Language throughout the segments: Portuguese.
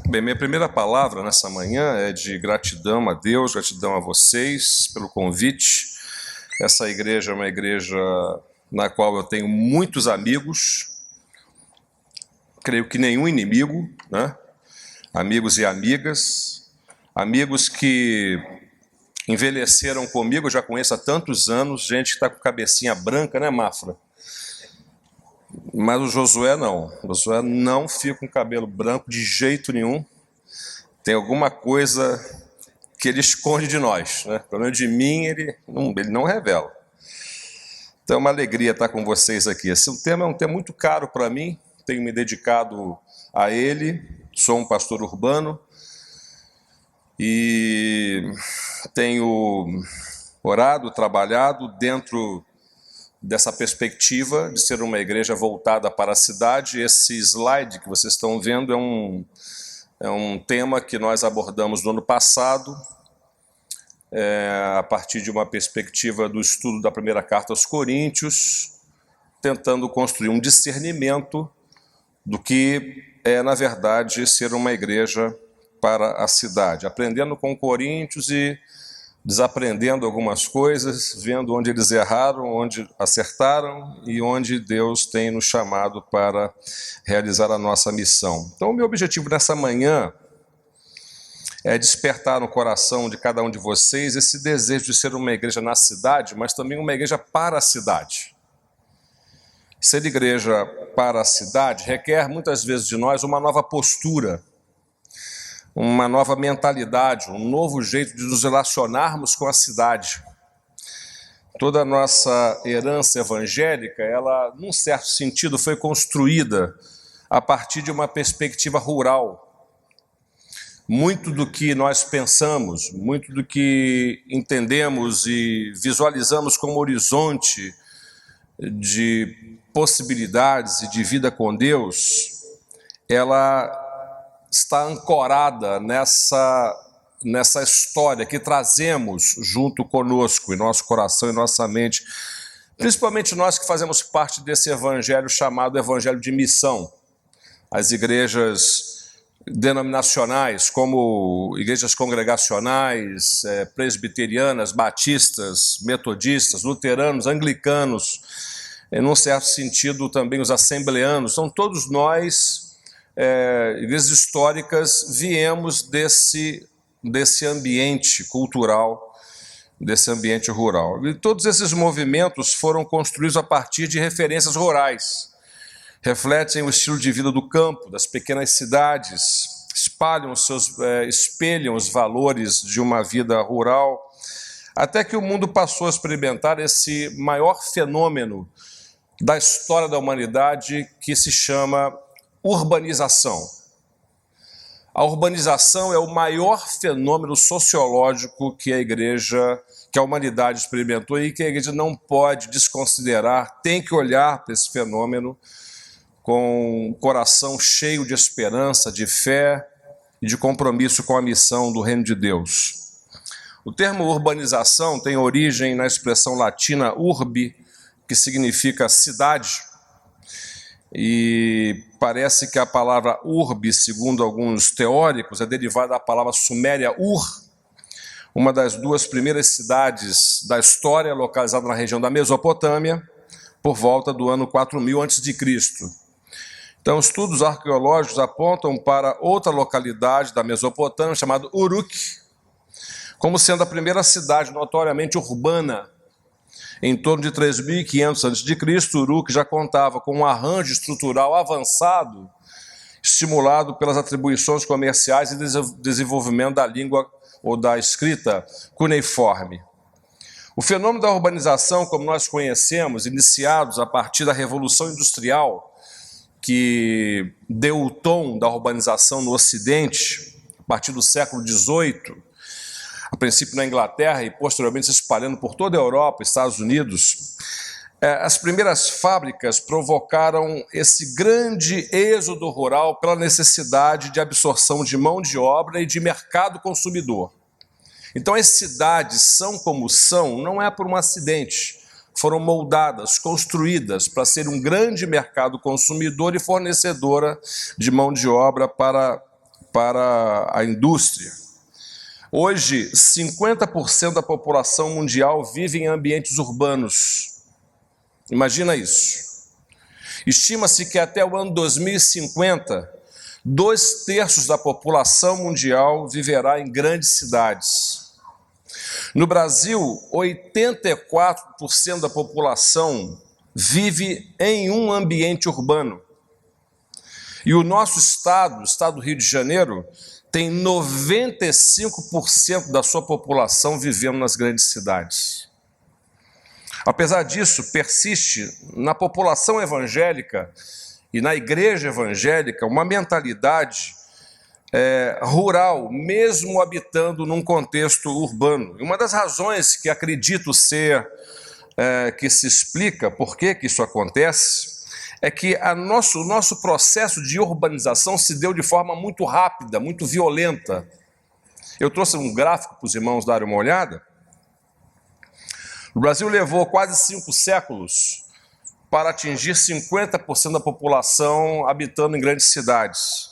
Bem, minha primeira palavra nessa manhã é de gratidão a Deus, gratidão a vocês pelo convite. Essa igreja é uma igreja na qual eu tenho muitos amigos, creio que nenhum inimigo, né? Amigos e amigas, amigos que envelheceram comigo, eu já conheço há tantos anos, gente que está com cabecinha branca, né, Mafra? Mas o Josué não. O Josué não fica com cabelo branco de jeito nenhum. Tem alguma coisa que ele esconde de nós, né? Pelo menos de mim, ele não revela. Então é uma alegria estar com vocês aqui. Esse tema é um tema muito caro para mim, tenho me dedicado a ele, sou um pastor urbano e tenho orado, trabalhado dentro dessa perspectiva de ser uma igreja voltada para a cidade. Esse slide que vocês estão vendo é um tema que nós abordamos no ano passado, a partir de uma perspectiva do estudo da primeira carta aos Coríntios, tentando construir um discernimento do que é, na verdade, ser uma igreja para a cidade, aprendendo com Coríntios e desaprendendo algumas coisas, vendo onde eles erraram, onde acertaram e onde Deus tem nos chamado para realizar a nossa missão. Então, o meu objetivo nessa manhã é despertar no coração de cada um de vocês esse desejo de ser uma igreja na cidade, mas também uma igreja para a cidade. Ser igreja para a cidade requer muitas vezes de nós uma nova postura, uma nova mentalidade, um novo jeito de nos relacionarmos com a cidade. Toda a nossa herança evangélica, ela, num certo sentido, foi construída a partir de uma perspectiva rural. Muito do que nós pensamos, muito do que entendemos e visualizamos como horizonte de possibilidades e de vida com Deus, ela está ancorada nessa história que trazemos junto conosco, em nosso coração e nossa mente, principalmente nós que fazemos parte desse evangelho chamado evangelho de missão. As igrejas denominacionais, como igrejas congregacionais, presbiterianas, batistas, metodistas, luteranos, anglicanos, num certo sentido também os assembleanos, são todos nós, igrejas históricas, viemos desse ambiente cultural, desse ambiente rural. E todos esses movimentos foram construídos a partir de referências rurais, refletem o estilo de vida do campo, das pequenas cidades, espelham os valores de uma vida rural, até que o mundo passou a experimentar esse maior fenômeno da história da humanidade, que se chama urbanização. A urbanização é o maior fenômeno sociológico que a humanidade experimentou e que a igreja não pode desconsiderar, tem que olhar para esse fenômeno com um coração cheio de esperança, de fé e de compromisso com a missão do reino de Deus. O termo urbanização tem origem na expressão latina urbi, que significa cidade, e parece que a palavra urbe, segundo alguns teóricos, é derivada da palavra suméria Ur, uma das duas primeiras cidades da história, localizada na região da Mesopotâmia, por volta do ano 4000 a.C. Então, estudos arqueológicos apontam para outra localidade da Mesopotâmia, chamada Uruk, como sendo a primeira cidade notoriamente urbana. Em torno de 3.500 a.C., Uruk já contava com um arranjo estrutural avançado, estimulado pelas atribuições comerciais e desenvolvimento da língua ou da escrita cuneiforme. O fenômeno da urbanização, como nós conhecemos, iniciados a partir da Revolução Industrial, que deu o tom da urbanização no Ocidente, a partir do século XVIII, a princípio na Inglaterra e posteriormente se espalhando por toda a Europa, Estados Unidos, as primeiras fábricas provocaram esse grande êxodo rural pela necessidade de absorção de mão de obra e de mercado consumidor. Então as cidades são como são, não é por um acidente, foram moldadas, construídas para ser um grande mercado consumidor e fornecedora de mão de obra para para a indústria. Hoje, 50% da população mundial vive em ambientes urbanos. Imagina isso. Estima-se que até o ano 2050, 2/3 da população mundial viverá em grandes cidades. No Brasil, 84% da população vive em um ambiente urbano. E o nosso estado, o estado do Rio de Janeiro, tem 95% da sua população vivendo nas grandes cidades. Apesar disso, persiste na população evangélica e na igreja evangélica uma mentalidade rural, mesmo habitando num contexto urbano. E uma das razões que acredito ser que se explica por que isso acontece é que o nosso processo de urbanização se deu de forma muito rápida, muito violenta. Eu trouxe um gráfico para os irmãos darem uma olhada. O Brasil levou quase 5 séculos para atingir 50% da população habitando em grandes cidades.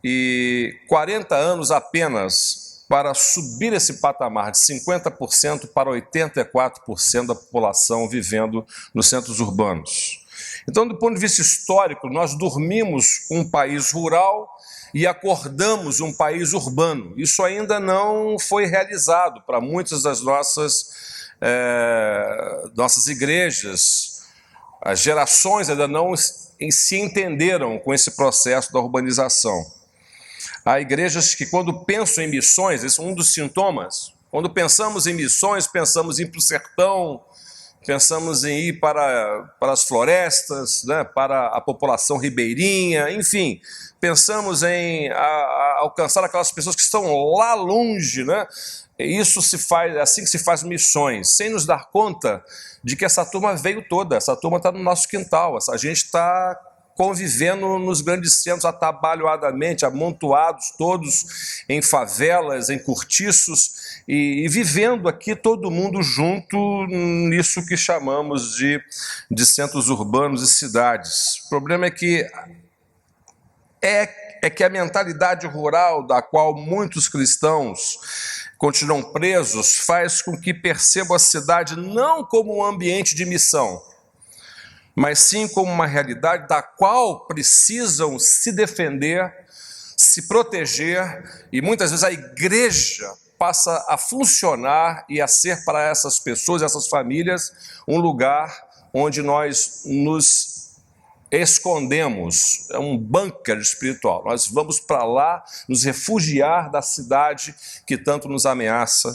E 40 anos apenas para subir esse patamar de 50% para 84% da população vivendo nos centros urbanos. Então, do ponto de vista histórico, nós dormimos um país rural e acordamos um país urbano. Isso ainda não foi realizado para muitas das nossas igrejas. As gerações ainda não se entenderam com esse processo da urbanização. Há igrejas que, quando pensam em missões, esse é um dos sintomas. Quando pensamos em missões, pensamos em ir para o sertão, pensamos em ir para as florestas, né, para a população ribeirinha, enfim, pensamos em alcançar aquelas pessoas que estão lá longe, né? Isso se faz, é assim que se faz missões, sem nos dar conta de que essa turma veio toda, essa turma está no nosso quintal, a gente está convivendo nos grandes centros atabalhoadamente, amontoados todos em favelas, em cortiços, e vivendo aqui todo mundo junto nisso que chamamos de centros urbanos e cidades. O problema é que a mentalidade rural, da qual muitos cristãos continuam presos, faz com que percebam a cidade não como um ambiente de missão, mas sim como uma realidade da qual precisam se defender, se proteger, e muitas vezes a igreja passa a funcionar e a ser para essas pessoas, essas famílias, um lugar onde nós nos escondemos, é um bunker espiritual. Nós vamos para lá nos refugiar da cidade que tanto nos ameaça,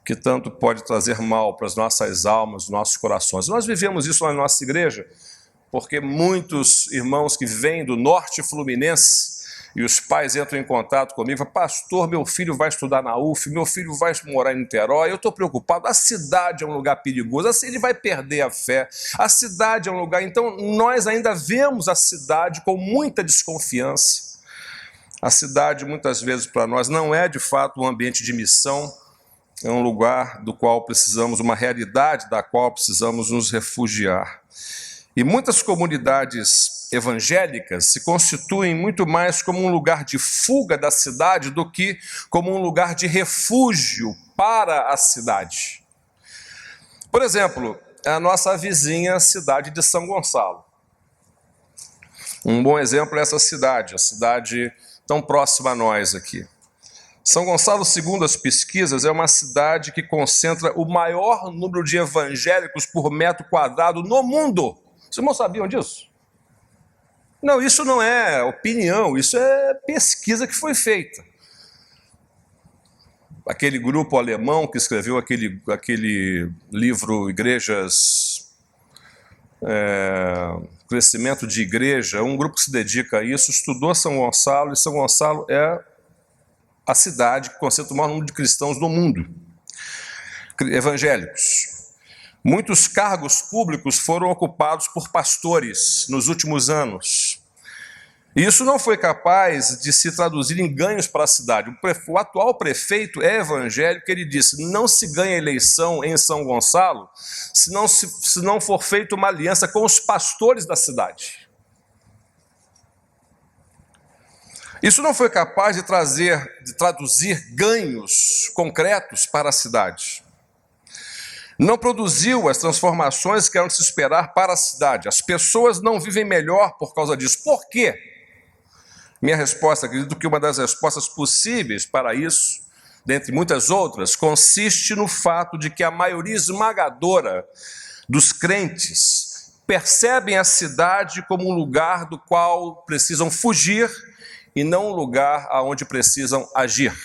que tanto pode trazer mal para as nossas almas, nossos corações. Nós vivemos isso na nossa igreja, porque muitos irmãos que vêm do norte fluminense, e os pais entram em contato comigo, falam: pastor, meu filho vai estudar na UF, meu filho vai morar em Niterói, eu estou preocupado, a cidade é um lugar perigoso, assim ele vai perder a fé, a cidade é um lugar... Então nós ainda vemos a cidade com muita desconfiança. A cidade muitas vezes para nós não é de fato um ambiente de missão, é um lugar do qual precisamos, uma realidade da qual precisamos nos refugiar. E muitas comunidades evangélicas se constituem muito mais como um lugar de fuga da cidade do que como um lugar de refúgio para a cidade. Por exemplo, a nossa vizinha cidade de São Gonçalo. Um bom exemplo é essa cidade, a cidade tão próxima a nós aqui. São Gonçalo, segundo as pesquisas, é uma cidade que concentra o maior número de evangélicos por metro quadrado no mundo. Vocês não sabiam disso? Não, isso não é opinião, isso é pesquisa que foi feita. Aquele grupo alemão que escreveu aquele livro Igrejas, Crescimento de Igreja, um grupo que se dedica a isso, estudou São Gonçalo, e São Gonçalo é a cidade que concentra o maior número de cristãos no mundo, evangélicos. Muitos cargos públicos foram ocupados por pastores nos últimos anos. E isso não foi capaz de se traduzir em ganhos para a cidade. O atual prefeito é evangélico, ele disse: não se ganha eleição em São Gonçalo se não for feita uma aliança com os pastores da cidade. Isso não foi capaz de traduzir ganhos concretos para a cidade. Não produziu as transformações que eram de se esperar para a cidade. As pessoas não vivem melhor por causa disso. Por quê? Minha resposta, acredito que uma das respostas possíveis para isso, dentre muitas outras, consiste no fato de que a maioria esmagadora dos crentes percebem a cidade como um lugar do qual precisam fugir e não um lugar aonde precisam agir.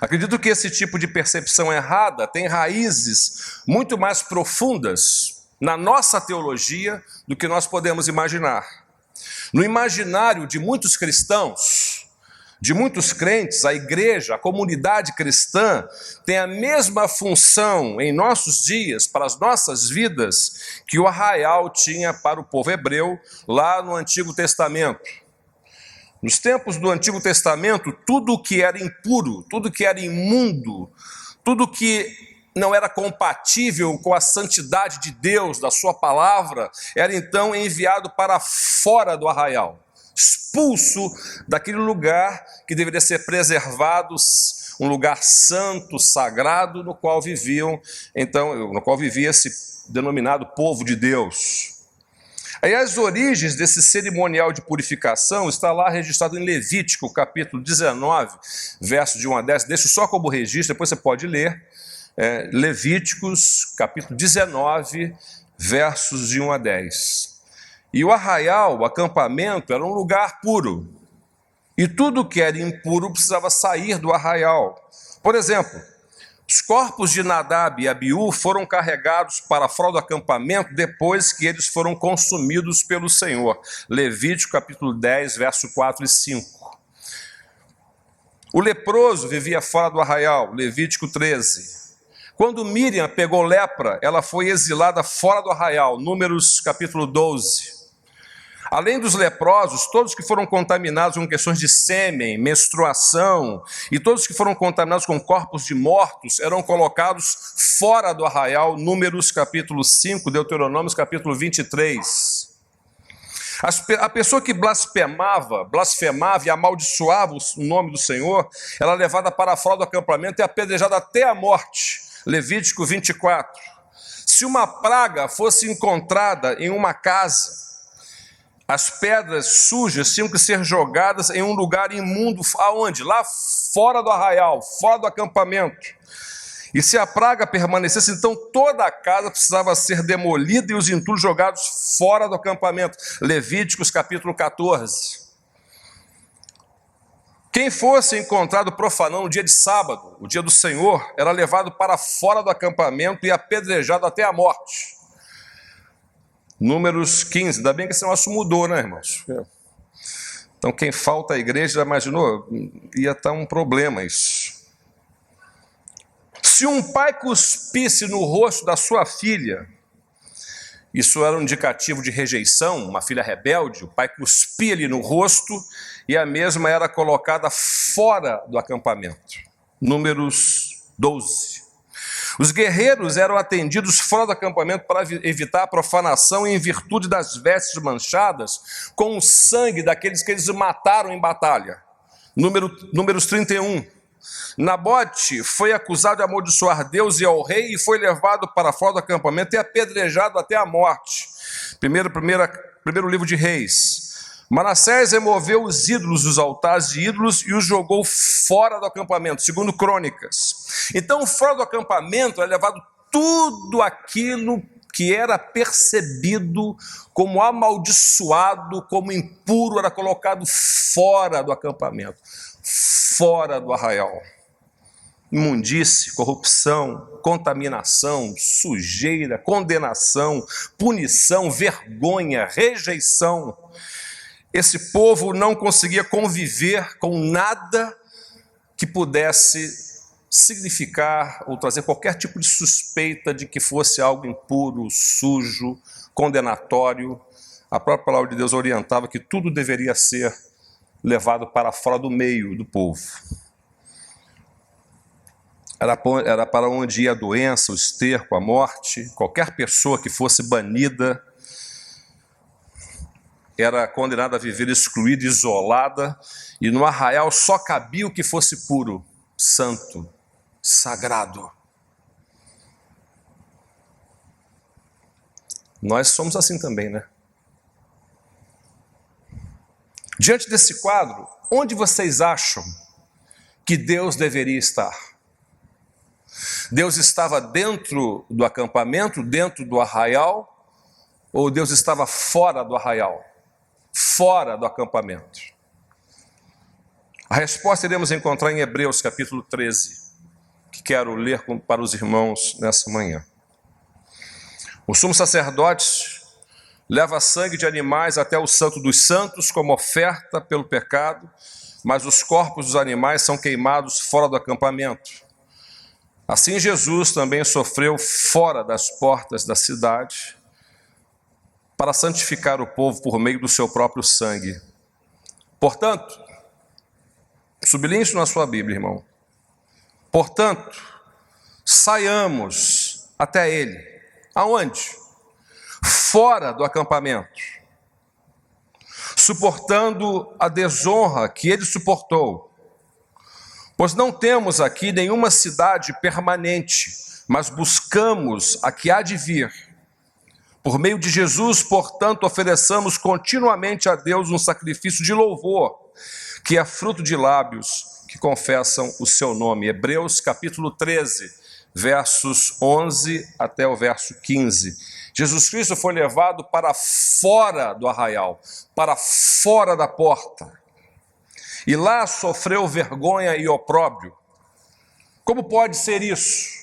Acredito que esse tipo de percepção errada tem raízes muito mais profundas na nossa teologia do que nós podemos imaginar. No imaginário de muitos cristãos, de muitos crentes, a igreja, a comunidade cristã tem a mesma função em nossos dias, para as nossas vidas, que o arraial tinha para o povo hebreu lá no Antigo Testamento. Nos tempos do Antigo Testamento, tudo que era impuro, tudo que era imundo, tudo que não era compatível com a santidade de Deus, da sua palavra, era então enviado para fora do arraial, expulso daquele lugar que deveria ser preservado, um lugar santo, sagrado, no qual vivia esse denominado povo de Deus. Aí as origens desse cerimonial de purificação está lá registrado em Levítico, capítulo 19, versos de 1 a 10. Deixo só como registro, depois você pode ler. Levíticos, capítulo 19, versos de 1 a 10. E o arraial, o acampamento, era um lugar puro. E tudo que era impuro precisava sair do arraial. Por exemplo, os corpos de Nadab e Abiú foram carregados para fora do acampamento depois que eles foram consumidos pelo Senhor. Levítico capítulo 10, verso 4 e 5. O leproso vivia fora do arraial. Levítico 13. Quando Miriam pegou lepra, ela foi exilada fora do arraial. Números capítulo 12. Além dos leprosos, todos que foram contaminados com questões de sêmen, menstruação, e todos que foram contaminados com corpos de mortos, eram colocados fora do arraial, Números capítulo 5, Deuteronômio capítulo 23. A pessoa que blasfemava e amaldiçoava o nome do Senhor, era levada para fora do acampamento e apedrejada até a morte, Levítico 24. Se uma praga fosse encontrada em uma casa, as pedras sujas tinham que ser jogadas em um lugar imundo. Aonde? Lá fora do arraial, fora do acampamento. E se a praga permanecesse, então toda a casa precisava ser demolida e os entulhos jogados fora do acampamento. Levíticos capítulo 14. Quem fosse encontrado profanando no dia de sábado, o dia do Senhor, era levado para fora do acampamento e apedrejado até a morte. Números 15, ainda bem que esse negócio mudou, né, irmãos? Então, quem falta à igreja, já imaginou? Ia estar um problema isso. Se um pai cuspisse no rosto da sua filha, isso era um indicativo de rejeição, uma filha rebelde, o pai cuspia-lhe no rosto e a mesma era colocada fora do acampamento. Números 12. Os guerreiros eram atendidos fora do acampamento para evitar a profanação em virtude das vestes manchadas com o sangue daqueles que eles mataram em batalha. Números 31. Nabote foi acusado de amaldiçoar Deus e ao rei e foi levado para fora do acampamento e apedrejado até a morte. Primeiro livro de Reis. Manassés removeu os ídolos dos altares de ídolos e os jogou fora do acampamento, segundo Crônicas. Então, fora do acampamento é levado tudo aquilo que era percebido como amaldiçoado, como impuro, era colocado fora do acampamento, fora do arraial. Imundície, corrupção, contaminação, sujeira, condenação, punição, vergonha, rejeição. Esse povo não conseguia conviver com nada que pudesse significar ou trazer qualquer tipo de suspeita de que fosse algo impuro, sujo, condenatório. A própria palavra de Deus orientava que tudo deveria ser levado para fora do meio do povo. Era para onde ia a doença, o esterco, a morte, qualquer pessoa que fosse banida. era condenada a viver excluída, isolada, e no arraial só cabia o que fosse puro, santo, sagrado. Nós somos assim também, né? Diante desse quadro, onde vocês acham que Deus deveria estar? Deus estava dentro do acampamento, dentro do arraial, ou Deus estava fora do arraial, fora do acampamento? A resposta iremos encontrar em Hebreus capítulo 13, que quero ler para os irmãos nessa manhã. O sumo sacerdote leva sangue de animais até o Santo dos Santos como oferta pelo pecado, mas os corpos dos animais são queimados fora do acampamento. Assim Jesus também sofreu fora das portas da cidade para santificar o povo por meio do seu próprio sangue. Portanto, sublinhe isso na sua Bíblia, irmão. Portanto, saiamos até ele. Aonde? Fora do acampamento, suportando a desonra que ele suportou. Pois não temos aqui nenhuma cidade permanente, mas buscamos a que há de vir. Por meio de Jesus, portanto, ofereçamos continuamente a Deus um sacrifício de louvor, que é fruto de lábios que confessam o seu nome. Hebreus capítulo 13, versos 11 até o verso 15. Jesus Cristo foi levado para fora do arraial, para fora da porta. E lá sofreu vergonha e opróbrio. Como pode ser isso?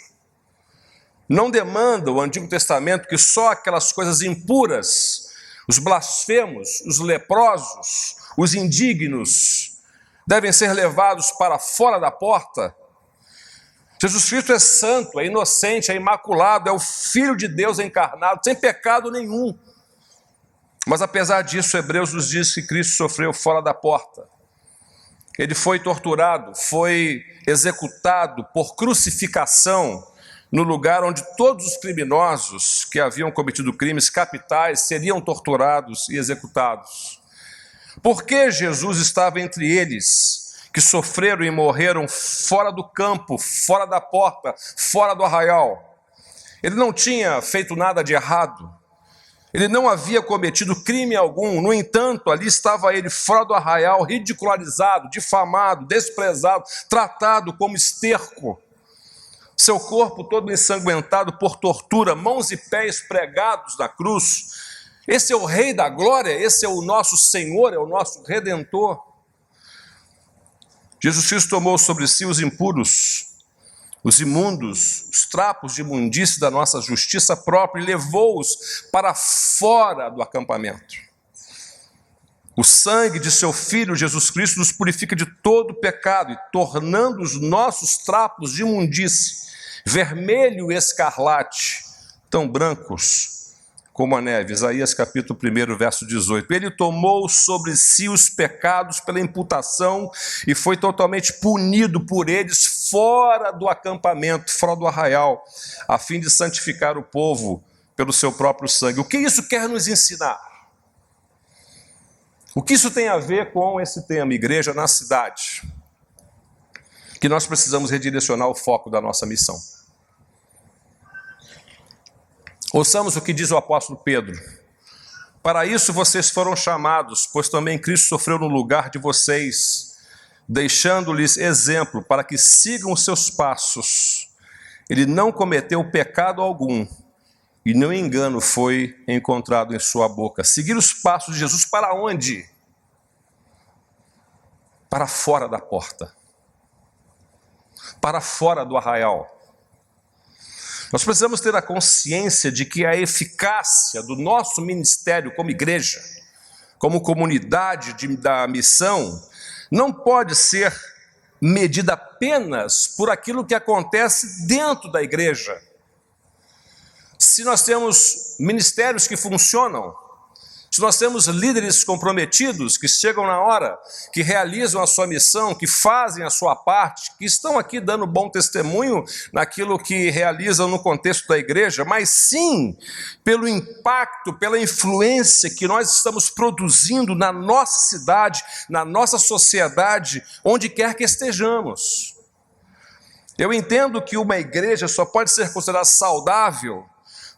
Não demanda o Antigo Testamento que só aquelas coisas impuras, os blasfemos, os leprosos, os indignos, devem ser levados para fora da porta? Jesus Cristo é santo, é inocente, é imaculado, é o Filho de Deus encarnado, sem pecado nenhum. Mas apesar disso, Hebreus nos diz que Cristo sofreu fora da porta. Ele foi torturado, foi executado por crucificação no lugar onde todos os criminosos que haviam cometido crimes capitais seriam torturados e executados. Por que Jesus estava entre eles, que sofreram e morreram fora do campo, fora da porta, fora do arraial? Ele não tinha feito nada de errado. Ele não havia cometido crime algum. No entanto, ali estava ele fora do arraial, ridicularizado, difamado, desprezado, tratado como esterco. Seu corpo todo ensanguentado por tortura, mãos e pés pregados na cruz. Esse é o Rei da Glória, esse é o nosso Senhor, é o nosso Redentor. Jesus Cristo tomou sobre si os impuros, os imundos, os trapos de imundície da nossa justiça própria e levou-os para fora do acampamento. O sangue de seu Filho Jesus Cristo nos purifica de todo pecado e tornando os nossos trapos de imundície vermelho e escarlate, tão brancos como a neve. Isaías capítulo 1, verso 18. Ele tomou sobre si os pecados pela imputação e foi totalmente punido por eles fora do acampamento, fora do arraial, a fim de santificar o povo pelo seu próprio sangue. O que isso quer nos ensinar? O que isso tem a ver com esse tema, igreja na cidade? Que nós precisamos redirecionar o foco da nossa missão. Ouçamos o que diz o apóstolo Pedro. Para isso vocês foram chamados, pois também Cristo sofreu no lugar de vocês, deixando-lhes exemplo para que sigam os seus passos. Ele não cometeu pecado algum, e nenhum engano foi encontrado em sua boca. Seguir os passos de Jesus para onde? Para fora da porta. Para fora do arraial. Nós precisamos ter a consciência de que a eficácia do nosso ministério como igreja, como comunidade da missão, não pode ser medida apenas por aquilo que acontece dentro da igreja. Se nós temos ministérios que funcionam, Se nós temos líderes comprometidos, que chegam na hora, que realizam a sua missão, que fazem a sua parte, que estão aqui dando bom testemunho naquilo que realizam no contexto da igreja, mas sim pelo impacto, pela influência que nós estamos produzindo na nossa cidade, na nossa sociedade, onde quer que estejamos. Eu entendo que uma igreja só pode ser considerada saudável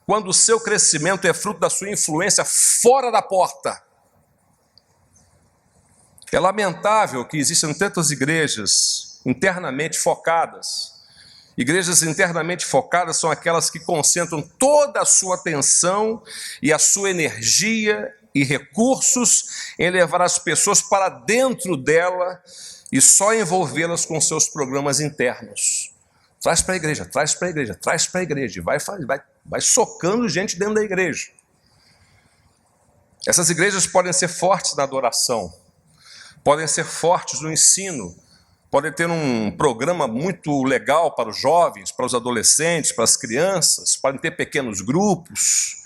quando o seu crescimento é fruto da sua influência fora da porta. É lamentável que existam tantas igrejas internamente focadas. Igrejas internamente focadas são aquelas que concentram toda a sua atenção e a sua energia e recursos em levar as pessoas para dentro dela e só envolvê-las com seus programas internos. Traz para a igreja, traz para a igreja, traz para a igreja. Vai socando gente dentro da igreja. Essas igrejas podem ser fortes na adoração, podem ser fortes no ensino, podem ter um programa muito legal para os jovens, para os adolescentes, para as crianças, podem ter pequenos grupos.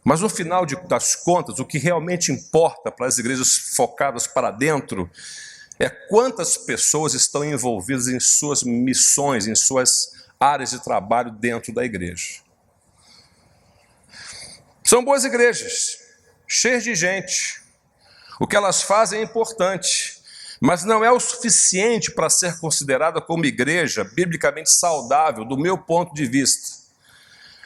Mas no final das contas, o que realmente importa para as igrejas focadas para dentro é quantas pessoas estão envolvidas em suas missões, em suas áreas de trabalho dentro da igreja. São boas igrejas, cheias de gente. O que elas fazem é importante, mas não é o suficiente para ser considerada como igreja biblicamente saudável, do meu ponto de vista.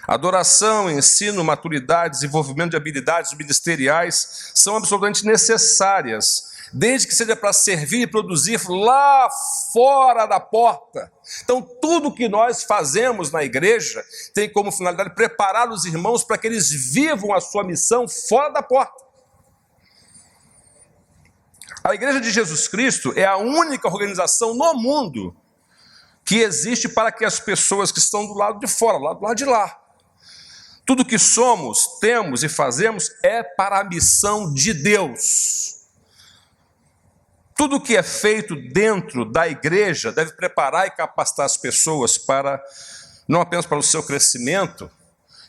Adoração, ensino, maturidade, desenvolvimento de habilidades ministeriais são absolutamente necessárias, desde que seja para servir e produzir lá fora da porta. Então, tudo que nós fazemos na igreja tem como finalidade preparar os irmãos para que eles vivam a sua missão fora da porta. A Igreja de Jesus Cristo é a única organização no mundo que existe para que as pessoas que estão do lado de fora, do lado de lá. Tudo que somos, temos e fazemos é para a missão de Deus. Tudo que é feito dentro da igreja deve preparar e capacitar as pessoas para, não apenas para o seu crescimento,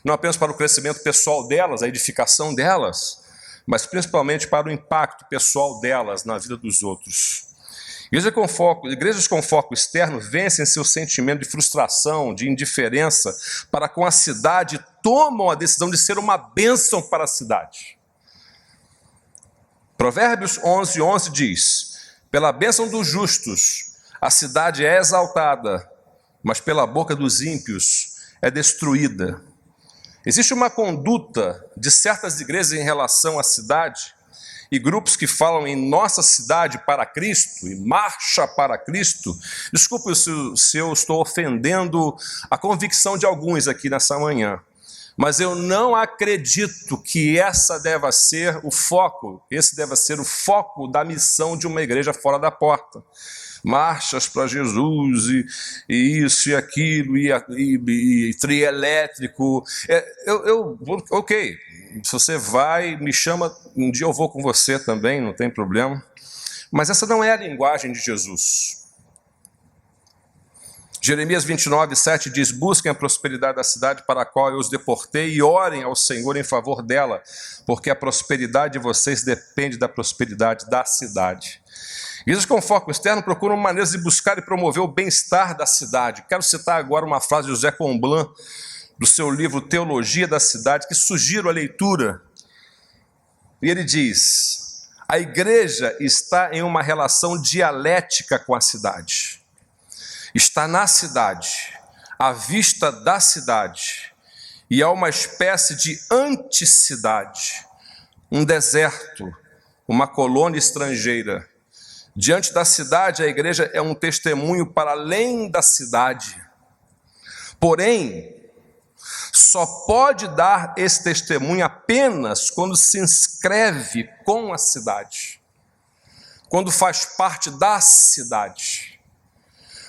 não apenas para o crescimento pessoal delas, a edificação delas, mas principalmente para o impacto pessoal delas na vida dos outros. Igrejas com foco externo vencem seu sentimento de frustração, de indiferença para com a cidade e tomam a decisão de ser uma bênção para a cidade. Provérbios 11:11 diz: pela bênção dos justos, a cidade é exaltada, mas pela boca dos ímpios é destruída. Existe uma conduta de certas igrejas em relação à cidade, e grupos que falam em nossa cidade para Cristo, e marcha para Cristo. Desculpe se eu estou ofendendo a convicção de alguns aqui nessa manhã, mas eu não acredito que esse deva ser o foco da missão de uma igreja fora da porta. Marchas para Jesus, e isso e aquilo, e trio elétrico. Ok, se você vai, me chama, um dia eu vou com você também, não tem problema. Mas essa não é a linguagem de Jesus. Jeremias 29:7 diz: busquem a prosperidade da cidade para a qual eu os deportei e orem ao Senhor em favor dela, porque a prosperidade de vocês depende da prosperidade da cidade. Igrejas com foco externo procuram maneiras de buscar e promover o bem-estar da cidade. Quero citar agora uma frase de José Comblan, do seu livro Teologia da Cidade, que sugiro a leitura. E ele diz: a igreja está em uma relação dialética com a cidade. Está na cidade, à vista da cidade, e há uma espécie de anticidade, um deserto, uma colônia estrangeira. Diante da cidade, a igreja é um testemunho para além da cidade. Porém, só pode dar esse testemunho apenas quando se inscreve com a cidade, quando faz parte da cidade.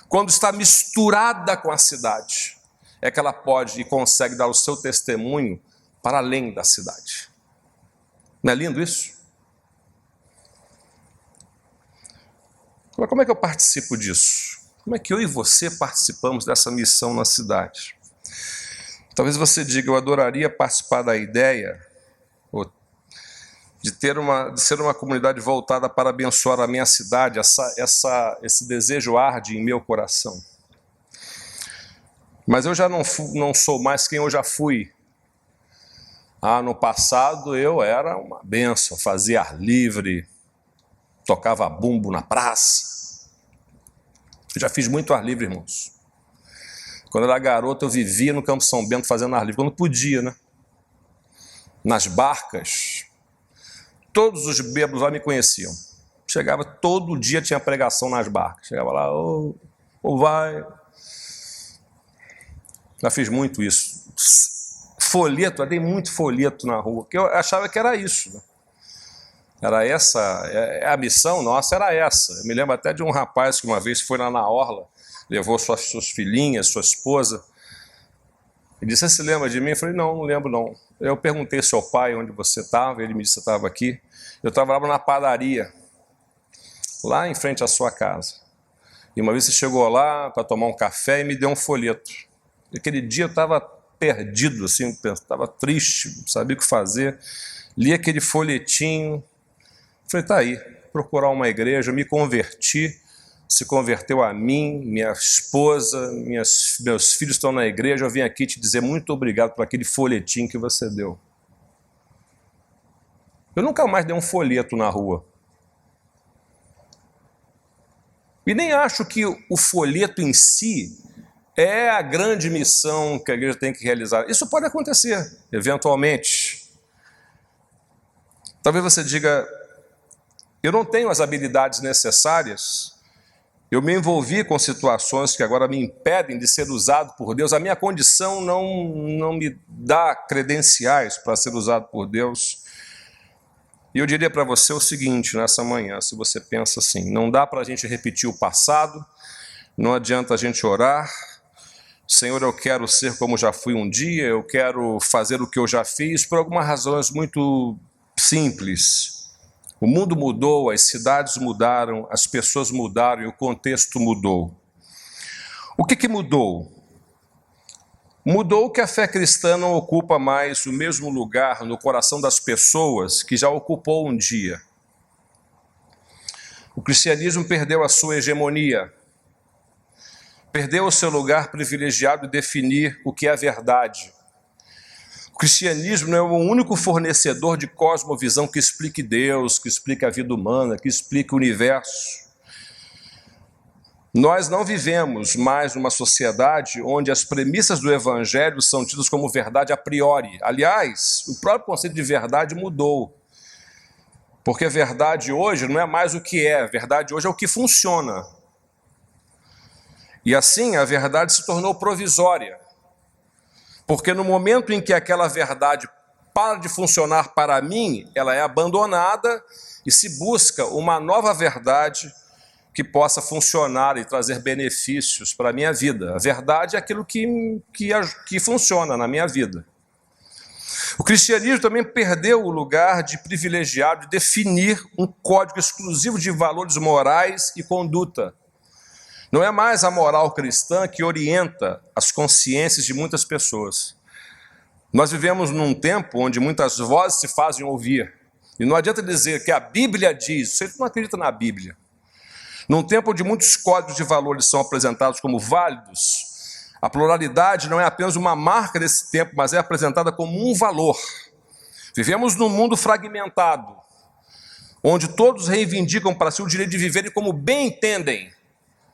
Quando está misturada com a cidade, é que ela pode e consegue dar o seu testemunho para além da cidade. Não é lindo isso? Mas como é que eu participo disso? Como é que eu e você participamos dessa missão na cidade? Talvez você diga: eu adoraria participar da ideia, ou de ser uma comunidade voltada para abençoar a minha cidade. Esse desejo arde em meu coração. Mas eu já não sou mais quem eu já fui. No passado eu era uma bênção, fazia ar livre, tocava bumbo na praça. Eu já fiz muito ar livre, irmãos. Quando eu era garoto eu vivia no Campo São Bento fazendo ar livre, quando podia, né? Nas barcas. Todos os bêbados lá me conheciam. Chegava, todo dia tinha pregação nas barcas. Chegava lá, vai. Já fiz muito isso. Folheto, eu dei muito folheto na rua, porque eu achava que era isso. Né? Era essa, a missão nossa era essa. Eu me lembro até de um rapaz que uma vez foi lá na orla, levou suas filhinhas, sua esposa. Ele disse, você se lembra de mim? Eu falei, não lembro não. Eu perguntei ao seu pai onde você estava, ele me disse que você estava aqui. Eu trabalhava na padaria, lá em frente à sua casa. E uma vez você chegou lá para tomar um café e me deu um folheto. E aquele dia eu estava perdido, assim, estava triste, não sabia o que fazer. Li aquele folhetinho, falei, tá aí, procurar uma igreja, me converti. Se converteu a mim, minha esposa, meus filhos estão na igreja, eu vim aqui te dizer muito obrigado por aquele folhetim que você deu. Eu nunca mais dei um folheto na rua. E nem acho que o folheto em si é a grande missão que a igreja tem que realizar. Isso pode acontecer, eventualmente. Talvez você diga, eu não tenho as habilidades necessárias. Eu me envolvi com situações que agora me impedem de ser usado por Deus. A minha condição não me dá credenciais para ser usado por Deus. E eu diria para você o seguinte, nessa manhã, se você pensa assim, não dá para a gente repetir o passado, não adianta a gente orar, Senhor, eu quero ser como já fui um dia, eu quero fazer o que eu já fiz, por algumas razões muito simples. O mundo mudou, as cidades mudaram, as pessoas mudaram e o contexto mudou. O que mudou? Mudou que a fé cristã não ocupa mais o mesmo lugar no coração das pessoas que já ocupou um dia. O cristianismo perdeu a sua hegemonia, perdeu o seu lugar privilegiado de definir o que é a verdade. O cristianismo não é o único fornecedor de cosmovisão que explique Deus, que explique a vida humana, que explique o universo. Nós não vivemos mais numa sociedade onde as premissas do evangelho são tidas como verdade a priori. Aliás, o próprio conceito de verdade mudou. Porque a verdade hoje não é mais o que é, a verdade hoje é o que funciona. E assim a verdade se tornou provisória. Porque no momento em que aquela verdade para de funcionar para mim, ela é abandonada e se busca uma nova verdade que possa funcionar e trazer benefícios para a minha vida. A verdade é aquilo que funciona na minha vida. O cristianismo também perdeu o lugar de privilegiado de definir um código exclusivo de valores morais e conduta. Não é mais a moral cristã que orienta as consciências de muitas pessoas. Nós vivemos num tempo onde muitas vozes se fazem ouvir. E não adianta dizer que a Bíblia diz, você não acredita na Bíblia. Num tempo onde muitos códigos de valores são apresentados como válidos, a pluralidade não é apenas uma marca desse tempo, mas é apresentada como um valor. Vivemos num mundo fragmentado, onde todos reivindicam para si o direito de viverem como bem entendem,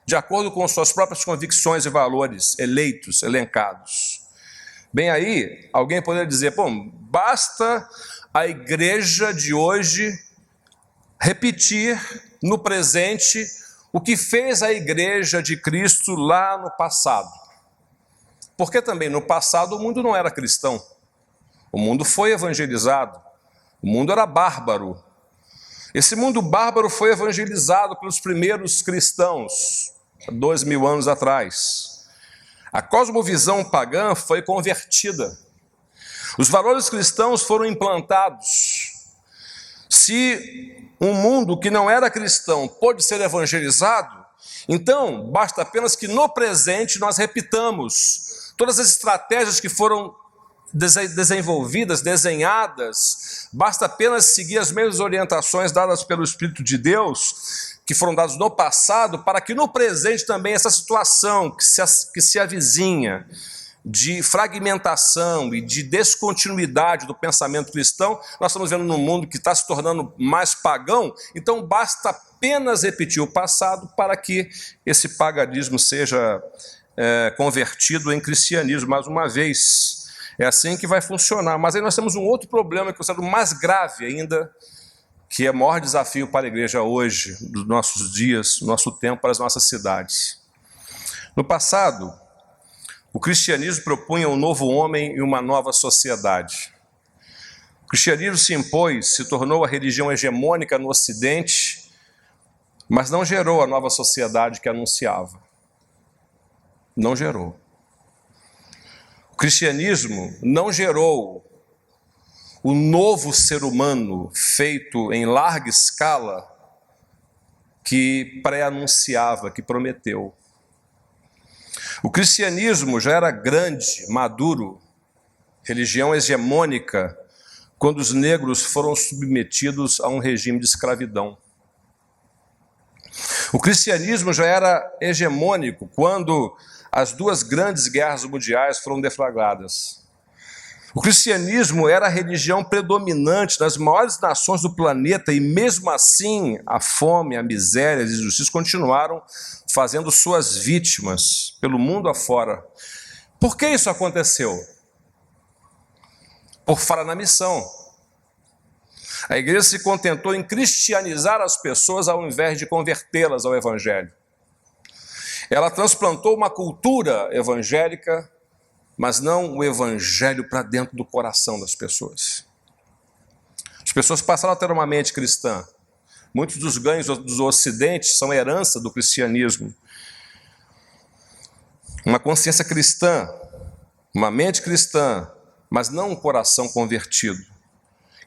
de acordo com suas próprias convicções e valores eleitos, elencados. Bem aí, alguém poderia dizer, basta a igreja de hoje repetir no presente o que fez a igreja de Cristo lá no passado. Porque também no passado o mundo não era cristão. O mundo foi evangelizado. O mundo era bárbaro. Esse mundo bárbaro foi evangelizado pelos primeiros cristãos, 2000 anos atrás. A cosmovisão pagã foi convertida. Os valores cristãos foram implantados. Se um mundo que não era cristão pôde ser evangelizado, então basta apenas que no presente nós repitamos todas as estratégias que foram desenvolvidas, desenhadas, basta apenas seguir as mesmas orientações dadas pelo Espírito de Deus, que foram dadas no passado, para que no presente também essa situação que se avizinha de fragmentação e de descontinuidade do pensamento cristão, nós estamos vendo num mundo que está se tornando mais pagão, então basta apenas repetir o passado para que esse paganismo seja convertido em cristianismo, mais uma vez. É assim que vai funcionar. Mas aí nós temos um outro problema, que é o mais grave ainda, que é o maior desafio para a igreja hoje, dos nossos dias, do nosso tempo, para as nossas cidades. No passado, o cristianismo propunha um novo homem e uma nova sociedade. O cristianismo se impôs, se tornou a religião hegemônica no Ocidente, mas não gerou a nova sociedade que anunciava. Não gerou. O cristianismo não gerou o novo ser humano feito em larga escala que pré-anunciava, que prometeu. O cristianismo já era grande, maduro, religião hegemônica, quando os negros foram submetidos a um regime de escravidão. O cristianismo já era hegemônico quando as duas grandes guerras mundiais foram deflagradas. O cristianismo era a religião predominante nas maiores nações do planeta e mesmo assim a fome, a miséria, as injustiças continuaram fazendo suas vítimas pelo mundo afora. Por que isso aconteceu? Por falha na missão. A igreja se contentou em cristianizar as pessoas ao invés de convertê-las ao evangelho. Ela transplantou uma cultura evangélica, mas não o evangelho para dentro do coração das pessoas. As pessoas passaram a ter uma mente cristã. Muitos dos ganhos do Ocidente são herança do cristianismo. Uma consciência cristã, uma mente cristã, mas não um coração convertido.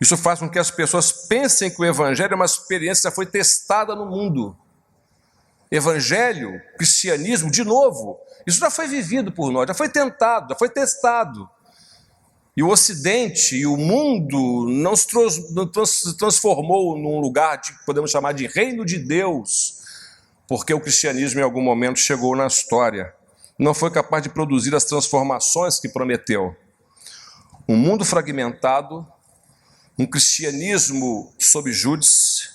Isso faz com que as pessoas pensem que o evangelho é uma experiência que já foi testada no mundo. Evangelho, cristianismo, de novo, isso já foi vivido por nós, já foi tentado, já foi testado. E o Ocidente e o mundo não se transformou num lugar que podemos chamar de reino de Deus, porque o cristianismo em algum momento chegou na história. Não foi capaz de produzir as transformações que prometeu. Um mundo fragmentado, um cristianismo sob júdice.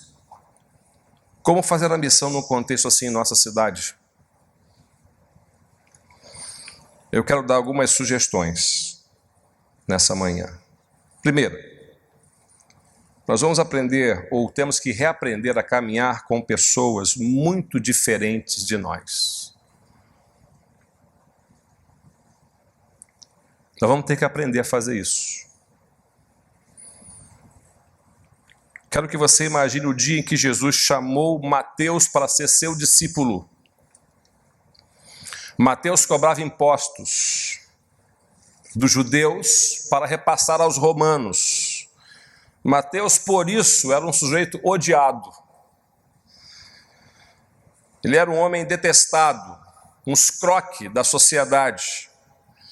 Como fazer a missão num contexto assim em nossa cidade? Eu quero dar algumas sugestões nessa manhã. Primeiro, nós vamos aprender, ou temos que reaprender a caminhar com pessoas muito diferentes de nós. Nós vamos ter que aprender a fazer isso. Quero que você imagine o dia em que Jesus chamou Mateus para ser seu discípulo. Mateus cobrava impostos dos judeus para repassar aos romanos. Mateus, por isso, era um sujeito odiado. Ele era um homem detestado, um escroque da sociedade.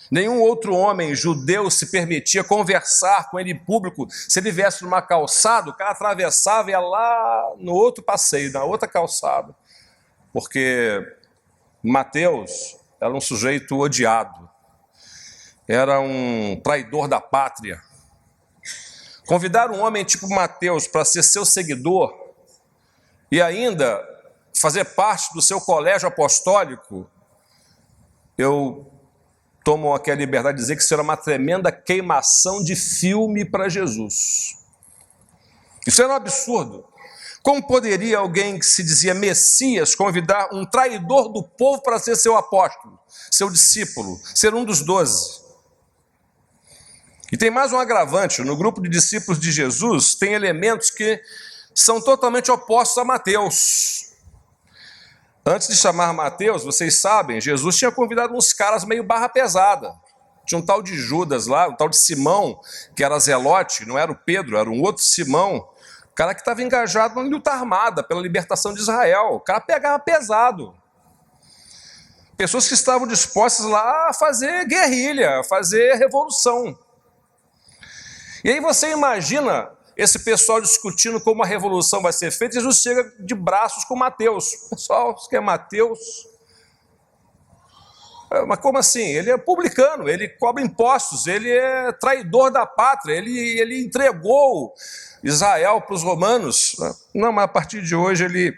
Nenhum outro homem judeu se permitia conversar com ele em público. Se ele viesse numa calçada, o cara atravessava e ia lá no outro passeio, na outra calçada. Porque Mateus era um sujeito odiado. Era um traidor da pátria. Convidar um homem tipo Mateus para ser seu seguidor e ainda fazer parte do seu colégio apostólico, eu tomo aqui a liberdade de dizer que isso era uma tremenda queimação de filme para Jesus. Isso era um absurdo. Como poderia alguém que se dizia Messias convidar um traidor do povo para ser seu apóstolo, seu discípulo, ser um dos 12? E tem mais um agravante: no grupo de discípulos de Jesus tem elementos que são totalmente opostos a Mateus. Antes de chamar Mateus, vocês sabem, Jesus tinha convidado uns caras meio barra pesada. Tinha um tal de Judas lá, um tal de Simão, que era zelote, não era o Pedro, era um outro Simão, o cara que estava engajado na luta armada pela libertação de Israel. O cara pegava pesado. Pessoas que estavam dispostas lá a fazer guerrilha, a fazer revolução. E aí você imagina esse pessoal discutindo como a revolução vai ser feita, Jesus chega de braços com Mateus. Pessoal, isso que é Mateus? Mas como assim? Ele é publicano, ele cobra impostos, ele é traidor da pátria, ele entregou Israel para os romanos. Não, mas a partir de hoje ele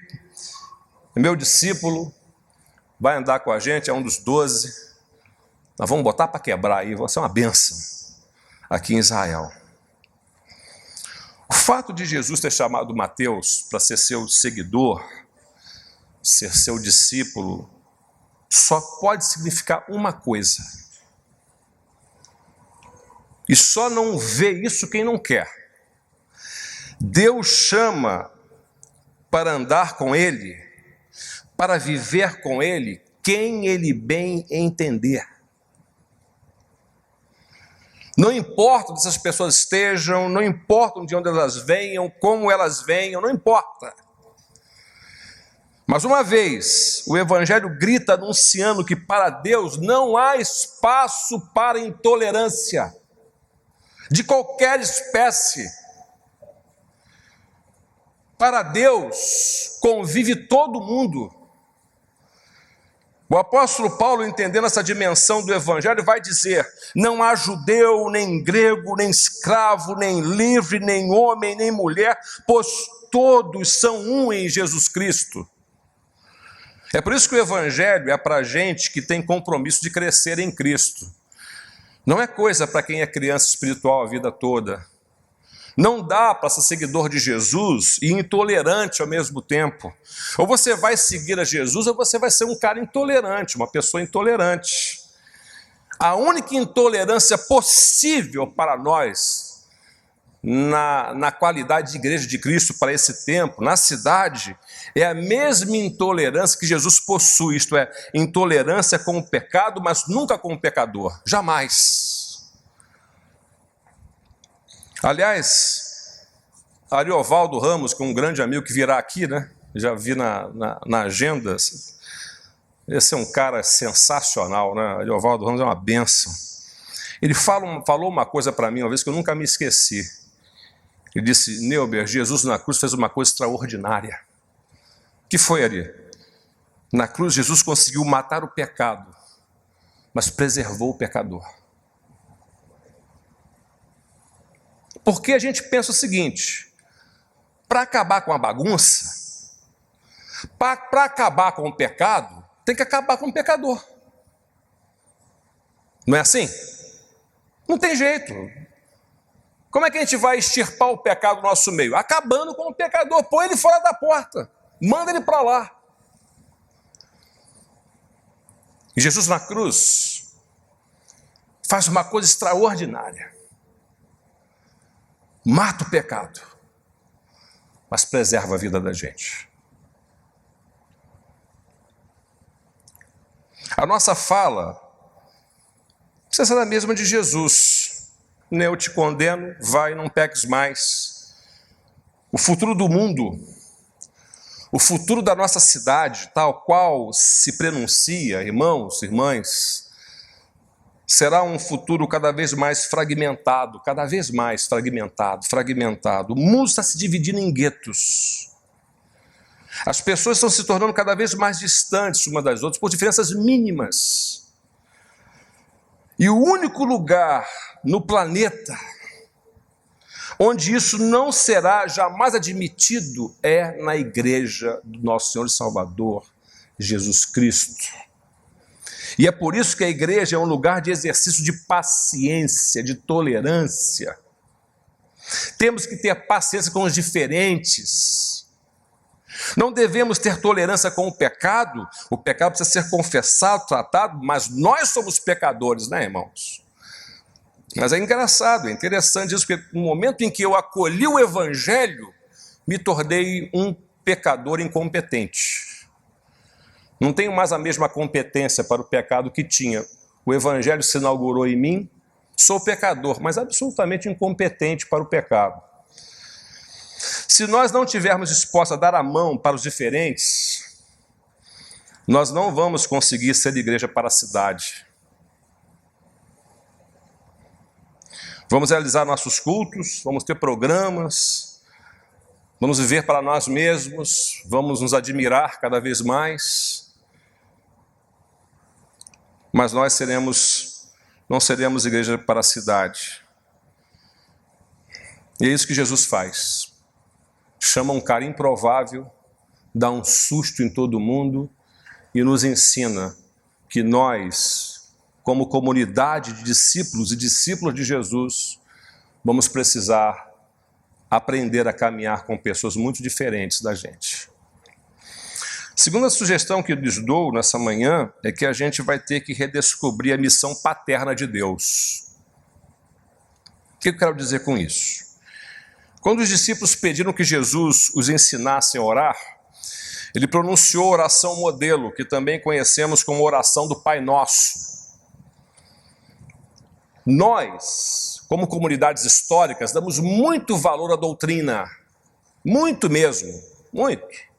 é meu discípulo, vai andar com a gente, é um dos 12. Nós vamos botar para quebrar aí, vai ser uma bênção aqui em Israel. O fato de Jesus ter chamado Mateus para ser seu seguidor, ser seu discípulo, só pode significar uma coisa. E só não vê isso quem não quer. Deus chama para andar com Ele, para viver com Ele, quem Ele bem entender. Não importa onde essas pessoas estejam, não importa de onde elas venham, como elas venham, não importa. Mas uma vez, o Evangelho grita anunciando que para Deus não há espaço para intolerância, de qualquer espécie. Para Deus convive todo mundo. O apóstolo Paulo, entendendo essa dimensão do Evangelho, vai dizer: não há judeu, nem grego, nem escravo, nem livre, nem homem, nem mulher, pois todos são um em Jesus Cristo. É por isso que o Evangelho é para gente que tem compromisso de crescer em Cristo. Não é coisa para quem é criança espiritual a vida toda. Não dá para ser seguidor de Jesus e intolerante ao mesmo tempo. Ou você vai seguir a Jesus ou você vai ser um cara intolerante, uma pessoa intolerante. A única intolerância possível para nós, na qualidade de igreja de Cristo para esse tempo, na cidade, é a mesma intolerância que Jesus possui, isto é, intolerância com o pecado, mas nunca com o pecador, jamais. Aliás, Ariovaldo Ramos, que é um grande amigo que virá aqui, né? Já vi na agenda, esse é um cara sensacional, né? Ariovaldo Ramos é uma bênção. Ele falou uma coisa para mim uma vez que eu nunca me esqueci. Ele disse: Neuber, Jesus na cruz fez uma coisa extraordinária. O que foi, Ari? Na cruz Jesus conseguiu matar o pecado, mas preservou o pecador. Porque a gente pensa o seguinte: para acabar com a bagunça, para acabar com o pecado, tem que acabar com o pecador. Não é assim? Não tem jeito. Como é que a gente vai extirpar o pecado do nosso meio? Acabando com o pecador, põe ele fora da porta, manda ele para lá. E Jesus na cruz faz uma coisa extraordinária. Mata o pecado, mas preserva a vida da gente. A nossa fala precisa ser a mesma de Jesus. Eu te condeno, vai, não peques mais. O futuro do mundo, o futuro da nossa cidade, tal qual se pronuncia, irmãos, irmãs, será um futuro cada vez mais fragmentado, cada vez mais fragmentado. O mundo está se dividindo em guetos. As pessoas estão se tornando cada vez mais distantes umas das outras por diferenças mínimas. E o único lugar no planeta onde isso não será jamais admitido é na igreja do nosso Senhor e Salvador, Jesus Cristo. E é por isso que a igreja é um lugar de exercício de paciência, de tolerância. Temos que ter paciência com os diferentes. Não devemos ter tolerância com o pecado precisa ser confessado, tratado, mas nós somos pecadores, né, irmãos? Mas é engraçado, é interessante isso, porque no momento em que eu acolhi o Evangelho, me tornei um pecador incompetente. Não tenho mais a mesma competência para o pecado que tinha. O Evangelho se inaugurou em mim, sou pecador, mas absolutamente incompetente para o pecado. Se nós não tivermos dispostos a dar a mão para os diferentes, nós não vamos conseguir ser igreja para a cidade. Vamos realizar nossos cultos, vamos ter programas, vamos viver para nós mesmos, vamos nos admirar cada vez mais, mas nós não seremos igreja para a cidade. E é isso que Jesus faz. Chama um cara improvável, dá um susto em todo mundo e nos ensina que nós, como comunidade de discípulos e discípulas de Jesus, vamos precisar aprender a caminhar com pessoas muito diferentes da gente. Segunda sugestão que eu lhes dou nessa manhã é que a gente vai ter que redescobrir a missão paterna de Deus. O que eu quero dizer com isso? Quando os discípulos pediram que Jesus os ensinasse a orar, ele pronunciou a oração modelo, que também conhecemos como oração do Pai Nosso. Nós, como comunidades históricas, damos muito valor à doutrina. Muito mesmo, muito.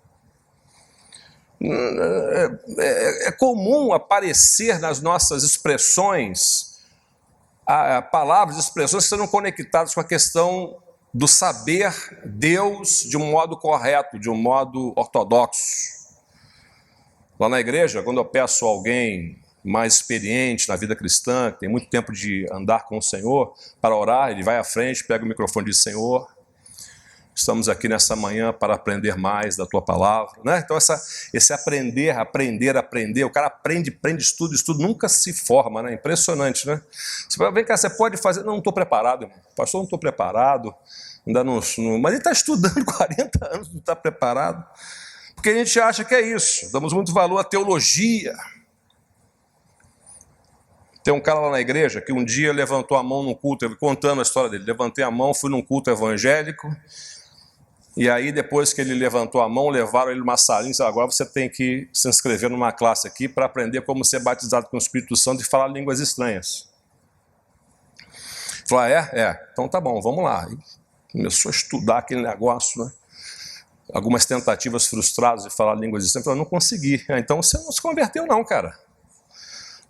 É comum aparecer nas nossas expressões, palavras e expressões que serão conectadas com a questão do saber Deus de um modo correto, de um modo ortodoxo. Lá na igreja, quando eu peço a alguém mais experiente na vida cristã, que tem muito tempo de andar com o Senhor, para orar, ele vai à frente, pega o microfone e diz: Senhor, estamos aqui nessa manhã para aprender mais da Tua Palavra, né? Então esse aprender, o cara aprende, estuda, nunca se forma, né? Impressionante, né? Você vai, vem cá, você pode fazer? Não estou preparado, irmão. Pastor, não estou preparado, ainda não, mas ele está estudando 40 anos, não está preparado, porque a gente acha que é isso, damos muito valor à teologia. Tem um cara lá na igreja que um dia levantou a mão num culto, contando a história dele, levantei a mão, fui num culto evangélico, e aí depois que ele levantou a mão, levaram ele numa salinha e disseram: agora você tem que se inscrever numa classe aqui para aprender como ser batizado com o Espírito Santo e falar línguas estranhas. Falou: então tá bom, vamos lá. E começou a estudar aquele negócio, né? Algumas tentativas frustradas de falar línguas estranhas. Falou: não consegui. Então você não se converteu não, cara.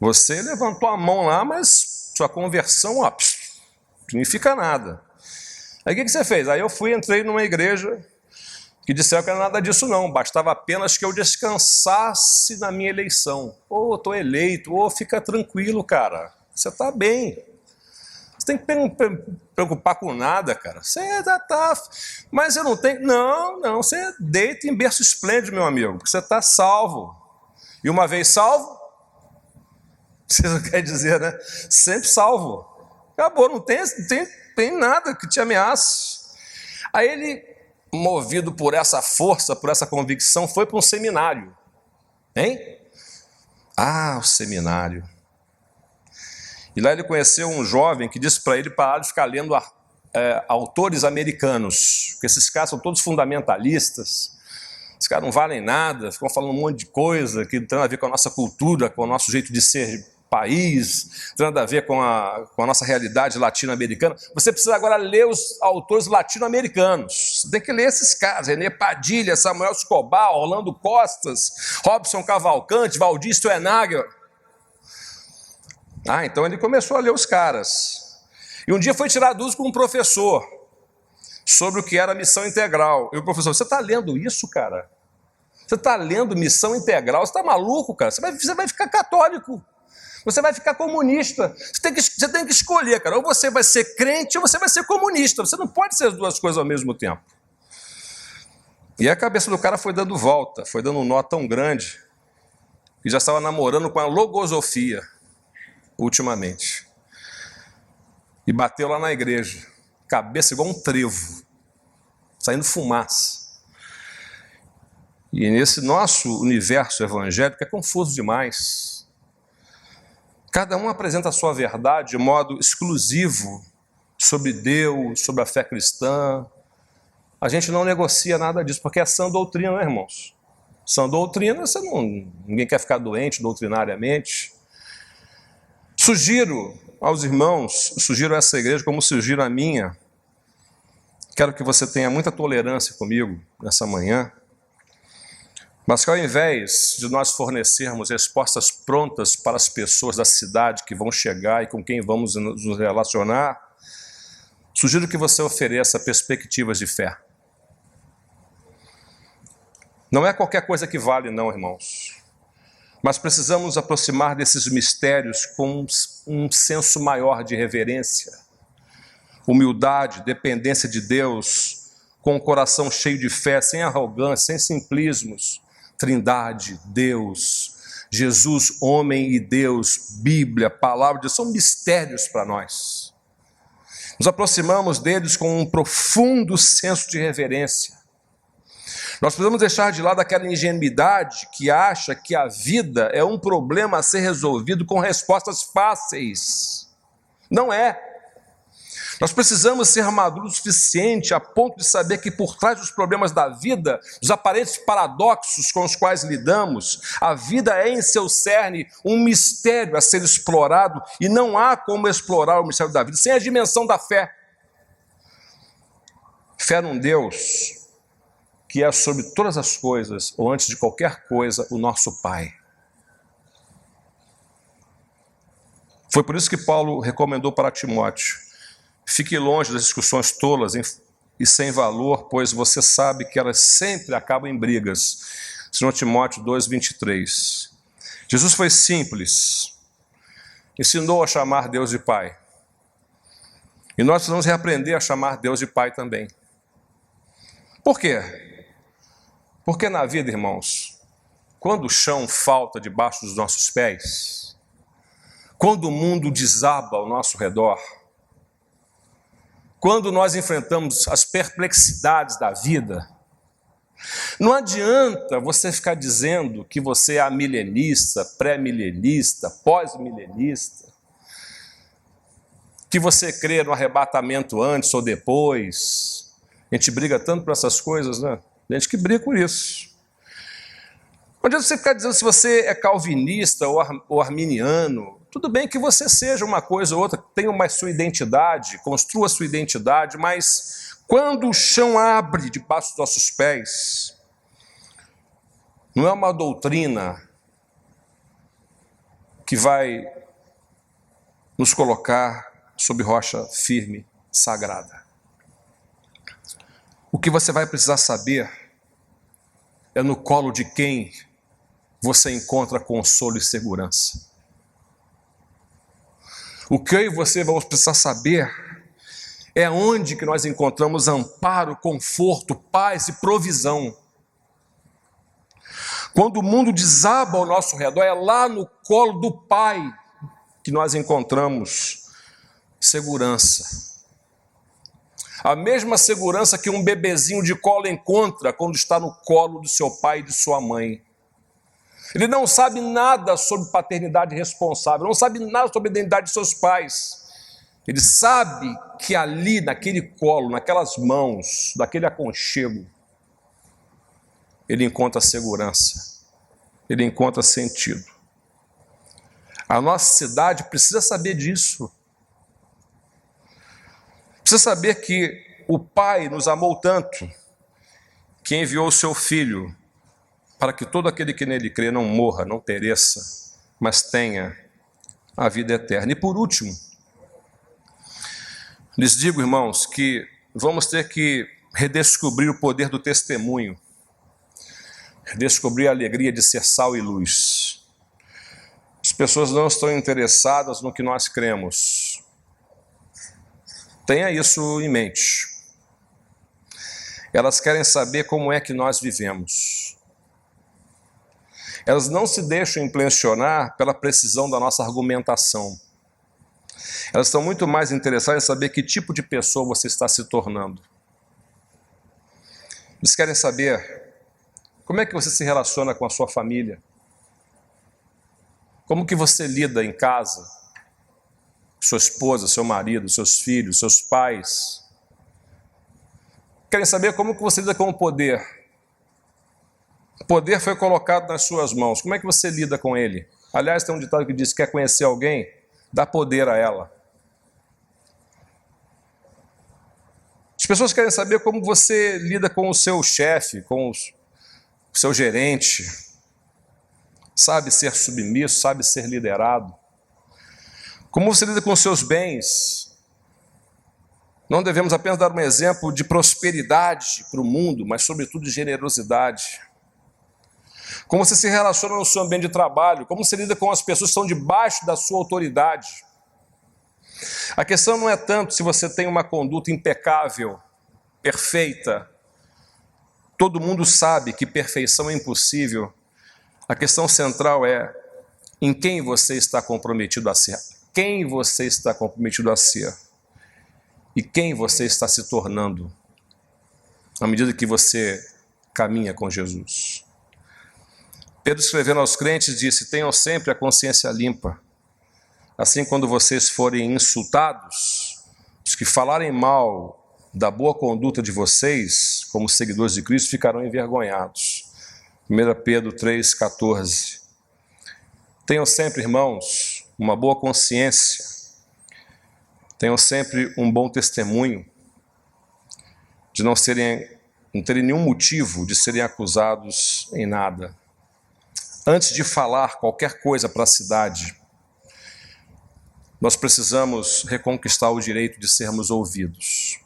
Você levantou a mão lá, mas sua conversão, não significa nada. Aí o que você fez? Aí eu entrei numa igreja que disseram que não era nada disso não, bastava apenas que eu descansasse na minha eleição. Estou eleito, fica tranquilo, cara, você está bem. Você tem que preocupar com nada, cara. Você já está, mas eu não tenho. Não, você deita em berço esplêndido, meu amigo, porque você está salvo. E uma vez salvo, você não quer dizer, né? Sempre salvo. Acabou, não tem nada que te ameace. Aí ele, movido por essa força, por essa convicção, foi para um seminário. Hein? O seminário. E lá ele conheceu um jovem que disse para ele parar de ficar lendo autores americanos, porque esses caras são todos fundamentalistas, esses caras não valem nada, ficam falando um monte de coisa que não tem nada a ver com a nossa cultura, com o nosso jeito de ser país, tem nada a ver com a nossa realidade latino-americana. Você precisa agora ler os autores latino-americanos. Você tem que ler esses caras: René Padilha, Samuel Escobar, Orlando Costas, Robson Cavalcante, Valdir Stoenagel. Então ele começou a ler os caras. E um dia foi tirar dúvidas com um professor sobre o que era missão integral. E o professor: você está lendo isso, cara? Você está lendo missão integral? Você está maluco, cara? Você vai ficar católico. Você vai ficar comunista. Você tem que escolher, cara. Ou você vai ser crente ou você vai ser comunista. Você não pode ser as duas coisas ao mesmo tempo. E a cabeça do cara foi dando volta, foi dando um nó tão grande que já estava namorando com a logosofia, ultimamente. E bateu lá na igreja, cabeça igual um trevo, saindo fumaça. E nesse nosso universo evangélico é confuso demais. Cada um apresenta a sua verdade de modo exclusivo sobre Deus, sobre a fé cristã. A gente não negocia nada disso, porque é sã doutrina, né, irmãos? Sã doutrina, ninguém quer ficar doente doutrinariamente. Sugiro aos irmãos, sugiro a essa igreja, como sugiro a minha, quero que você tenha muita tolerância comigo nessa manhã, mas que ao invés de nós fornecermos respostas prontas para as pessoas da cidade que vão chegar e com quem vamos nos relacionar, Sugiro que você ofereça perspectivas de fé. Não é qualquer coisa que vale, não, irmãos. Mas precisamos nos aproximar desses mistérios com um senso maior de reverência, humildade, dependência de Deus, com o coração cheio de fé, sem arrogância, sem simplismos. Trindade, Deus, Jesus, homem e Deus, Bíblia, palavra de Deus, são mistérios para nós. Nos aproximamos deles com um profundo senso de reverência. Nós precisamos deixar de lado aquela ingenuidade que acha que a vida é um problema a ser resolvido com respostas fáceis. Não é. Nós precisamos ser maduros o suficiente a ponto de saber que por trás dos problemas da vida, dos aparentes paradoxos com os quais lidamos, a vida é em seu cerne um mistério a ser explorado e não há como explorar o mistério da vida sem a dimensão da fé. Fé num Deus que é sobre todas as coisas, ou antes de qualquer coisa, o nosso Pai. Foi por isso que Paulo recomendou para Timóteo: fique longe das discussões tolas e sem valor, pois você sabe que elas sempre acabam em brigas. 2 Timóteo 2:23. Jesus foi simples, ensinou a chamar Deus de Pai. E nós precisamos reaprender a chamar Deus de Pai também. Por quê? Porque na vida, irmãos, quando o chão falta debaixo dos nossos pés, quando o mundo desaba ao nosso redor, quando nós enfrentamos as perplexidades da vida, não adianta você ficar dizendo que você é amilenista, pré-milenista, pós-milenista, que você crê no arrebatamento antes ou depois. A gente briga tanto por essas coisas, né? Tem gente que briga por isso. Não adianta você ficar dizendo se você é calvinista ou arminiano. Tudo bem que você seja uma coisa ou outra, tenha uma sua identidade, construa sua identidade, mas quando o chão abre debaixo dos nossos pés, não é uma doutrina que vai nos colocar sob rocha firme, sagrada. O que você vai precisar saber é no colo de quem você encontra consolo e segurança. O que eu e você vamos precisar saber é onde que nós encontramos amparo, conforto, paz e provisão. Quando o mundo desaba ao nosso redor, é lá no colo do Pai que nós encontramos segurança. A mesma segurança que um bebezinho de colo encontra quando está no colo do seu pai e de sua mãe. Ele não sabe nada sobre paternidade responsável, não sabe nada sobre a identidade de seus pais. Ele sabe que ali, naquele colo, naquelas mãos, naquele aconchego, ele encontra segurança, ele encontra sentido. A nossa cidade precisa saber disso. Precisa saber que o Pai nos amou tanto que enviou o seu Filho para que todo aquele que nele crê não morra, não pereça, mas tenha a vida eterna. E por último, lhes digo, irmãos, que vamos ter que redescobrir o poder do testemunho, redescobrir a alegria de ser sal e luz. As pessoas não estão interessadas no que nós cremos. Tenha isso em mente. Elas querem saber como é que nós vivemos. Elas não se deixam impressionar pela precisão da nossa argumentação. Elas estão muito mais interessadas em saber que tipo de pessoa você está se tornando. Eles querem saber como é que você se relaciona com a sua família. Como que você lida em casa? Sua esposa, seu marido, seus filhos, seus pais. Querem saber como que você lida com o poder. O poder foi colocado nas suas mãos. Como é que você lida com ele? Aliás, tem um ditado que diz que quer conhecer alguém, dá poder a ela. As pessoas querem saber como você lida com o seu chefe, com o seu gerente. Sabe ser submisso, sabe ser liderado. Como você lida com os seus bens? Não devemos apenas dar um exemplo de prosperidade para o mundo, mas sobretudo de generosidade. Como você se relaciona no seu ambiente de trabalho, como você lida com as pessoas que estão debaixo da sua autoridade. A questão não é tanto se você tem uma conduta impecável, perfeita. Todo mundo sabe que perfeição é impossível. A questão central é em quem você está comprometido a ser. Quem você está comprometido a ser. E quem você está se tornando à medida que você caminha com Jesus. Pedro, escrevendo aos crentes, disse: tenham sempre a consciência limpa. Assim, quando vocês forem insultados, os que falarem mal da boa conduta de vocês, como seguidores de Cristo, ficarão envergonhados. 1 Pedro 3,14. Tenham sempre, irmãos, uma boa consciência. Tenham sempre um bom testemunho, de não terem nenhum motivo de serem acusados em nada. Antes de falar qualquer coisa para a cidade, nós precisamos reconquistar o direito de sermos ouvidos.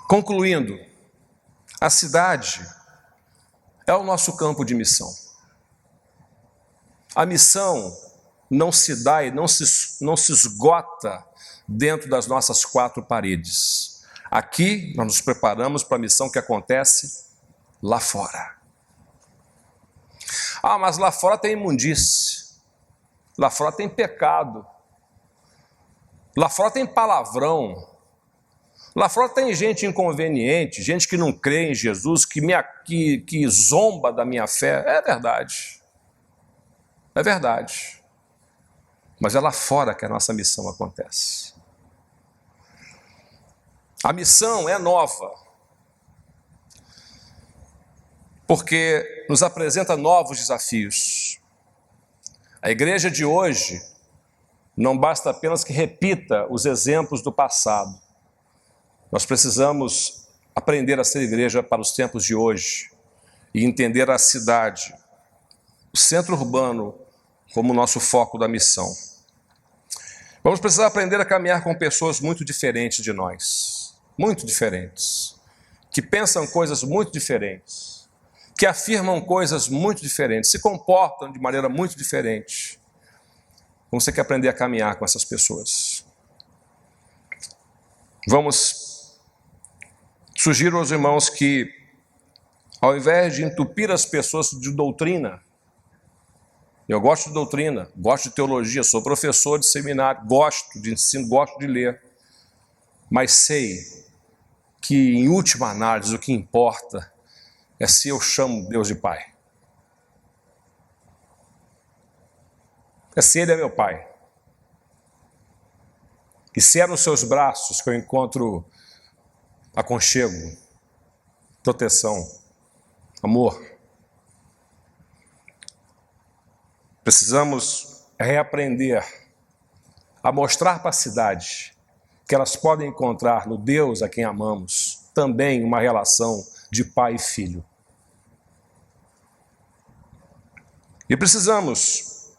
Concluindo, a cidade é o nosso campo de missão. A missão não se dá e não se esgota dentro das nossas quatro paredes. Aqui nós nos preparamos para a missão que acontece lá fora. Ah, mas lá fora tem imundície. Lá fora tem pecado. Lá fora tem palavrão. Lá fora tem gente inconveniente, gente que não crê em Jesus, que zomba da minha fé. É verdade. É verdade. Mas é lá fora que a nossa missão acontece. A missão é nova, porque nos apresenta novos desafios. A igreja de hoje não basta apenas que repita os exemplos do passado. Nós precisamos aprender a ser igreja para os tempos de hoje e entender a cidade, o centro urbano, como nosso foco da missão. Vamos precisar aprender a caminhar com pessoas muito diferentes de nós, muito diferentes, que pensam coisas muito diferentes, que afirmam coisas muito diferentes, se comportam de maneira muito diferente. Vamos ter que aprender a caminhar com essas pessoas. Vamos sugerir aos irmãos que, ao invés de entupir as pessoas de doutrina, eu gosto de doutrina, gosto de teologia, sou professor de seminário, gosto de ensino, gosto de ler, mas sei que, em última análise, o que importa é se eu chamo Deus de Pai. É se Ele é meu Pai. E se é nos seus braços que eu encontro aconchego, proteção, amor. Precisamos reaprender a mostrar para a cidade que elas podem encontrar no Deus a quem amamos também uma relação de pai e filho. E precisamos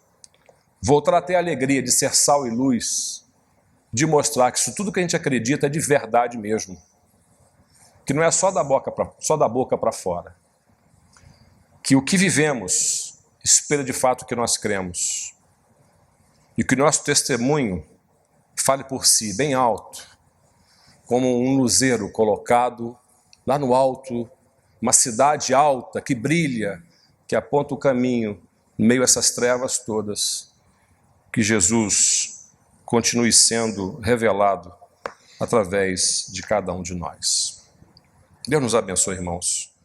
voltar a ter a alegria de ser sal e luz, de mostrar que isso tudo que a gente acredita é de verdade mesmo. Que não é só da boca para fora. Que o que vivemos espelha de fato o que nós cremos. E que o nosso testemunho fale por si, bem alto, como um luzeiro colocado lá no alto, uma cidade alta que brilha, que aponta o caminho em meio a essas trevas todas. Que Jesus continue sendo revelado através de cada um de nós. Deus nos abençoe, irmãos.